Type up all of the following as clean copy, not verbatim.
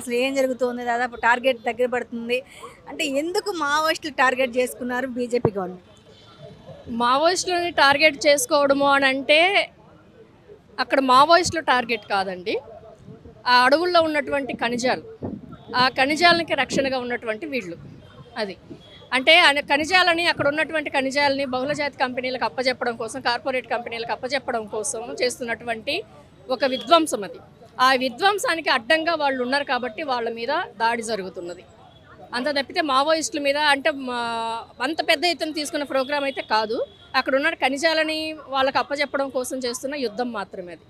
అసలు ఏం జరుగుతుంది? దాదాపు టార్గెట్ దగ్గర పడుతుంది. అంటే ఎందుకు మావోయిస్టులు టార్గెట్ చేసుకున్నారు బీజేపీ గవర్నమెంట్? మావోయిస్టులని టార్గెట్ చేసుకోవడము అని అంటే అక్కడ మావోయిస్టులు టార్గెట్ కాదండి. ఆ అడవుల్లో ఉన్నటువంటి ఖనిజాలు, ఆ ఖనిజాలకి రక్షణగా ఉన్నటువంటి వీళ్ళు. అది అంటే ఖనిజాలని, అక్కడ ఉన్నటువంటి ఖనిజాలని బహుళజాతి కంపెనీలకు అప్పజెప్పడం కోసం, కార్పొరేట్ కంపెనీలకు అప్పజెప్పడం కోసం చేస్తున్నటువంటి ఒక విధ్వంసం అది. ఆ విధ్వంసానికి అడ్డంగా వాళ్ళు ఉన్నారు కాబట్టి వాళ్ళ మీద దాడి జరుగుతున్నది. అంత తప్పితే మావోయిస్టుల మీద అంటే అంత పెద్ద ఎత్తున తీసుకున్న ప్రోగ్రాం అయితే కాదు. అక్కడ ఉన్న ఖనిజాలని వాళ్ళకి అప్పచెప్పడం కోసం చేస్తున్న యుద్ధం మాత్రమే అది.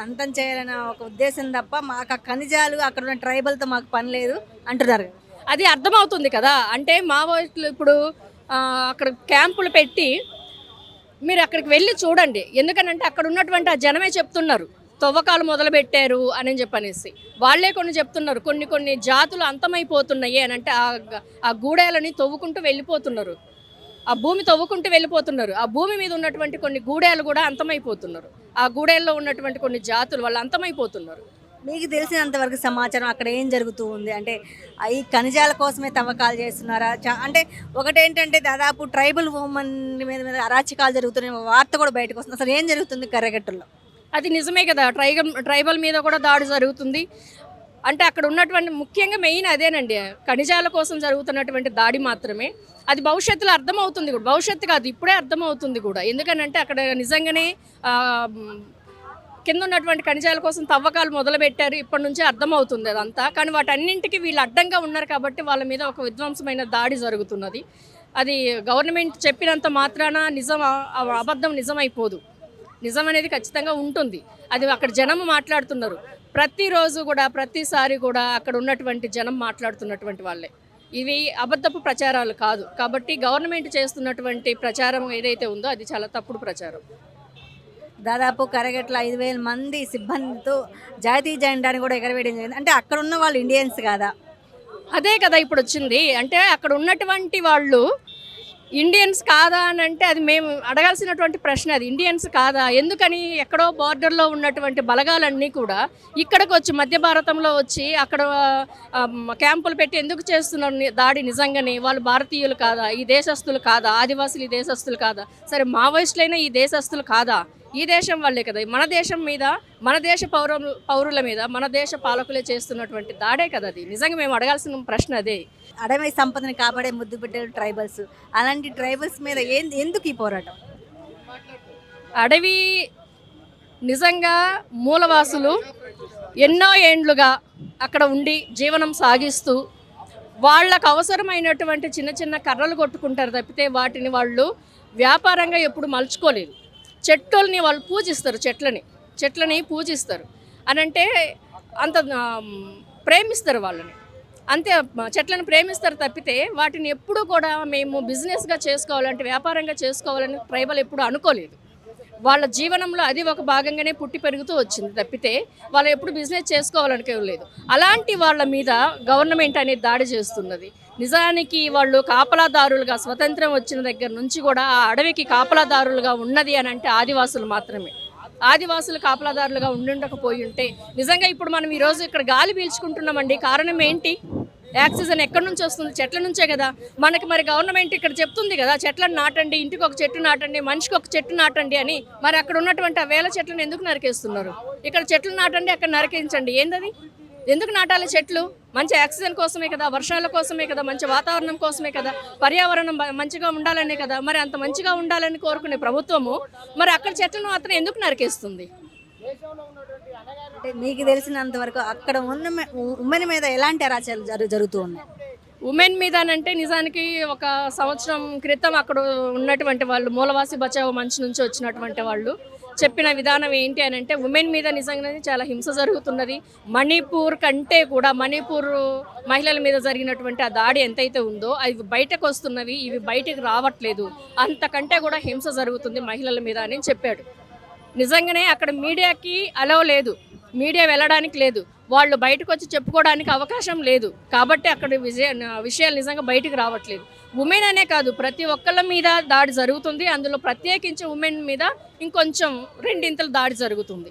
అంతం చేయాలన్న ఒక ఉద్దేశం తప్ప మాకు ఆ ఖనిజాలు అక్కడ ఉన్న ట్రైబల్తో మాకు పని లేదు అంటున్నారు. అది అర్థమవుతుంది కదా. అంటే మావోయిస్టులు ఇప్పుడు అక్కడ క్యాంపులు పెట్టి మీరు అక్కడికి వెళ్ళి చూడండి. ఎందుకనంటే అక్కడ ఉన్నటువంటి ఆ జనమే చెప్తున్నారు తవ్వకాలు మొదలుపెట్టారు అని చెప్పనేసి. వాళ్ళే కొన్ని చెప్తున్నారు, కొన్ని కొన్ని జాతులు అంతమైపోతున్నాయి అని. అంటే ఆ గూడేలని తవ్వుకుంటూ వెళ్ళిపోతున్నారు, ఆ భూమి తవ్వుకుంటూ వెళ్ళిపోతున్నారు. ఆ భూమి మీద ఉన్నటువంటి కొన్ని గూడేలు కూడా అంతమైపోతున్నారు. ఆ గూడేల్లో ఉన్నటువంటి కొన్ని జాతులు వాళ్ళు అంతమైపోతున్నారు. మీకు తెలిసినంతవరకు సమాచారం అక్కడ ఏం జరుగుతూ ఉంది? అంటే ఈ ఖనిజాల కోసమే తవ్వకాలు చేస్తున్నారా? అంటే ఒకటేంటంటే దాదాపు ట్రైబల్ ఉమెన్ మీద అరాచకాలు జరుగుతున్నాయి, వార్త కూడా బయటకు వస్తుంది. అసలు ఏం జరుగుతుంది కర్రగట్టుల్లో? అది నిజమే కదా. ట్రైబల్ మీద కూడా దాడి జరుగుతుంది. అంటే అక్కడ ఉన్నటువంటి ముఖ్యంగా మెయిన్ అదేనండి, ఖనిజాల కోసం జరుగుతున్నటువంటి దాడి మాత్రమే. అది భవిష్యత్తులో అర్థమవుతుంది కూడా, భవిష్యత్తు కాదు ఇప్పుడే అర్థమవుతుంది కూడా. ఎందుకనంటే అక్కడ నిజంగానే కింద ఉన్నటువంటి ఖనిజాల కోసం తవ్వకాలు మొదలుపెట్టారు. ఇప్పటి నుంచే అర్థమవుతుంది అదంతా. కానీ వాటన్నింటికి వీళ్ళు అడ్డంగా ఉన్నారు కాబట్టి వాళ్ళ మీద ఒక విధ్వంసమైన దాడి జరుగుతున్నది. అది గవర్నమెంట్ చెప్పినంత మాత్రాన అబద్ధం నిజమైపోదు. నిజం అనేది ఖచ్చితంగా ఉంటుంది. అది అక్కడ జనం మాట్లాడుతున్నారు ప్రతిరోజు కూడా, ప్రతిసారి కూడా అక్కడ ఉన్నటువంటి జనం మాట్లాడుతున్నటువంటి వాళ్ళే. ఇవి అబద్ధపు ప్రచారాలు కాదు. కాబట్టి గవర్నమెంట్ చేస్తున్నటువంటి ప్రచారం ఏదైతే ఉందో అది చాలా తప్పుడు ప్రచారం. దాదాపు కరగట్ల 5,000 మంది సిబ్బందితో జాతీయ జెండాని కూడా ఎగరవేయడం జరిగింది. అంటే అక్కడ ఉన్న వాళ్ళు ఇండియన్స్ కాదా? అదే కదా ఇప్పుడు వచ్చింది. అంటే అక్కడ ఉన్నటువంటి వాళ్ళు ఇండియన్స్ కాదా అని అంటే అది మేము అడగాల్సినటువంటి ప్రశ్న. అది ఇండియన్స్ కాదా? ఎందుకని ఎక్కడో బార్డర్లో ఉన్నటువంటి బలగాలన్నీ కూడా ఇక్కడికి వచ్చి మధ్య భారతంలో వచ్చి అక్కడ క్యాంపులు పెట్టి ఎందుకు చేస్తున్నారు దాడి? నిజంగానే వాళ్ళు భారతీయులు కాదా? ఈ దేశస్తులు కాదా? ఆదివాసులు ఈ దేశస్తులు కాదా? సరే మావోయిస్టులైనా ఈ దేశస్తులు కాదా? ఈ దేశం వాళ్ళే కదా. మన దేశం మీద, మన దేశ పౌరుల మీద మన దేశ పాలకులే చేస్తున్నటువంటి దాడే కదా అది. నిజంగా మేము అడగాల్సిన ప్రశ్న అదే. అడవి సంపదని కాపాడే ముద్దు బిడ్డలు ట్రైబల్స్. అలాంటి ట్రైబల్స్ మీద ఎందుకు ఈ పోరాటం? అడవి నిజంగా మూలవాసులు ఎన్నో ఏండ్లుగా అక్కడ ఉండి జీవనం సాగిస్తూ వాళ్ళకు అవసరమైనటువంటి చిన్న చిన్న కర్రలు కొట్టుకుంటారు తప్పితే వాటిని వాళ్ళు వ్యాపారంగా ఎప్పుడు మలుచుకోలేదు. చెట్లని వాళ్ళు పూజిస్తారు, చెట్లని పూజిస్తారు అని అంటే అంత ప్రేమిస్తారు వాళ్ళని, అంతే. చెట్లను ప్రేమిస్తారు తప్పితే వాటిని ఎప్పుడు కూడా మేము బిజినెస్గా చేసుకోవాలంటే, వ్యాపారంగా చేసుకోవాలని ట్రైబల్ ఎప్పుడు అనుకోలేదు. వాళ్ళ జీవనంలో అది ఒక భాగంగానే పుట్టి పెరుగుతూ వచ్చింది తప్పితే వాళ్ళు ఎప్పుడు బిజినెస్ చేసుకోవాలనుకోలేదు. అలాంటి వాళ్ళ మీద గవర్నమెంట్ అనేది దాడి చేస్తున్నది. నిజానికి వాళ్ళు కాపలాదారులుగా స్వతంత్రం వచ్చిన దగ్గర నుంచి కూడా ఆ అడవికి కాపలాదారులుగా ఉన్నది అని అంటే ఆదివాసులు మాత్రమే. ఆదివాసులు కాపలాదారులుగా ఉండకపోయి ఉంటే నిజంగా ఇప్పుడు మనం ఈరోజు ఇక్కడ గాలి పీల్చుకుంటున్నామండి. కారణం ఏంటి? ఆక్సిజన్ ఎక్కడి నుంచి వస్తుంది? చెట్ల నుంచే కదా. మనకి మరి గవర్నమెంట్ ఇక్కడ చెప్తుంది కదా, చెట్లను నాటండి, ఇంటికి ఒక చెట్టు నాటండి, మనిషికి ఒక చెట్టు నాటండి అని. మరి అక్కడ ఉన్నటువంటి ఆ వేల చెట్లను ఎందుకు నరికేస్తున్నారు? ఇక్కడ చెట్లు నాటండి, అక్కడ నరికించండి. ఏందది? ఎందుకు నాటాలి చెట్లు? మంచి ఆక్సిజన్ కోసమే కదా, వర్షాల కోసమే కదా, మంచి వాతావరణం కోసమే కదా, పర్యావరణం మంచిగా ఉండాలనే కదా. మరి అంత మంచిగా ఉండాలని కోరుకునే ప్రభుత్వము మరి అక్కడ చెట్లను మాత్రం ఎందుకు నరికేస్తుంది? అంటే మీకు తెలిసినంత వరకు అక్కడ ఉన్న ఉమెన్ మీద ఎలాంటి అరాచకాలు జరుగుతూ ఉన్నాయి? ఉమెన్ మీద అంటే నిజానికి ఒక సంవత్సరం క్రితం అక్కడ ఉన్నటువంటి వాళ్ళు, మూలవాసి బచావో మంచి నుంచి వచ్చినటువంటి వాళ్ళు చెప్పిన విధానం ఏంటి అని అంటే, ఉమెన్ మీద నిజంగానే చాలా హింస జరుగుతున్నది. మణిపూర్ కంటే కూడా మణిపూర్ మహిళల మీద జరిగినటువంటి ఆ దాడి ఎంతైతే ఉందో అవి బయటకు వస్తున్నవి, ఇవి బయటకు రావట్లేదు. అంతకంటే కూడా హింస జరుగుతుంది మహిళల మీద అని చెప్పాడు. నిజంగానే అక్కడ మీడియాకి అలౌ లేదు, మీడియా వెళ్ళడానికి లేదు, వాళ్ళు బయటకు వచ్చి చెప్పుకోవడానికి అవకాశం లేదు. కాబట్టి అక్కడ విషయాలు నిజంగా బయటకు రావట్లేదు. ఉమెన్ అనే కాదు, ప్రతి ఒక్కళ్ళ మీద దాడి జరుగుతుంది. అందులో ప్రత్యేకించి ఉమెన్ మీద ఇంకొంచెం రెండింతలు దాడి జరుగుతుంది.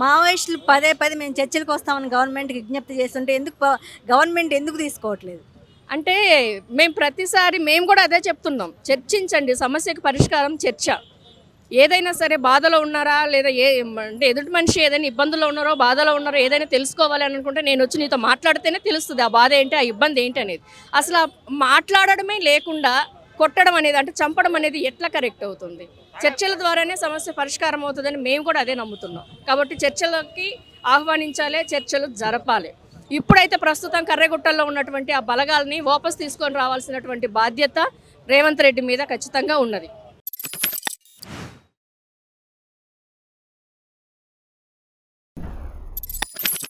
మావోయిస్టులు పదే పదే మేము చర్చలకు వస్తామని గవర్నమెంట్కి విజ్ఞప్తి చేస్తుంటే గవర్నమెంట్ ఎందుకు తీసుకోవట్లేదు? అంటే మేము ప్రతిసారి మేము కూడా అదే చెప్తున్నాం, చర్చించండి, సమస్యకు పరిష్కారం చర్చ. ఏదైనా సరే బాధలో ఉన్నారా లేదా అంటే ఎదుటి మనిషి ఏదైనా ఇబ్బందుల్లో ఉన్నారో బాధలో ఉన్నారో ఏదైనా తెలుసుకోవాలి అని అనుకుంటే నేను వచ్చి నీతో మాట్లాడితేనే తెలుస్తుంది ఆ బాధ ఏంటి, ఆ ఇబ్బంది ఏంటి అనేది. అసలు మాట్లాడడమే లేకుండా కొట్టడం అనేది, అంటే చంపడం అనేది ఎట్లా కరెక్ట్ అవుతుంది? చర్చల ద్వారానే సమస్య పరిష్కారం అవుతుందని మేము కూడా అదే నమ్ముతున్నాం. కాబట్టి చర్చలకి ఆహ్వానించాలి, చర్చలు జరపాలి. ఇప్పుడైతే ప్రస్తుతం కర్రెగుట్టల్లో ఉన్నటువంటి ఆ బలగాల్ని వాపస్ తీసుకొని రావాల్సినటువంటి బాధ్యత రేవంత్ రెడ్డి మీద ఖచ్చితంగా ఉన్నది.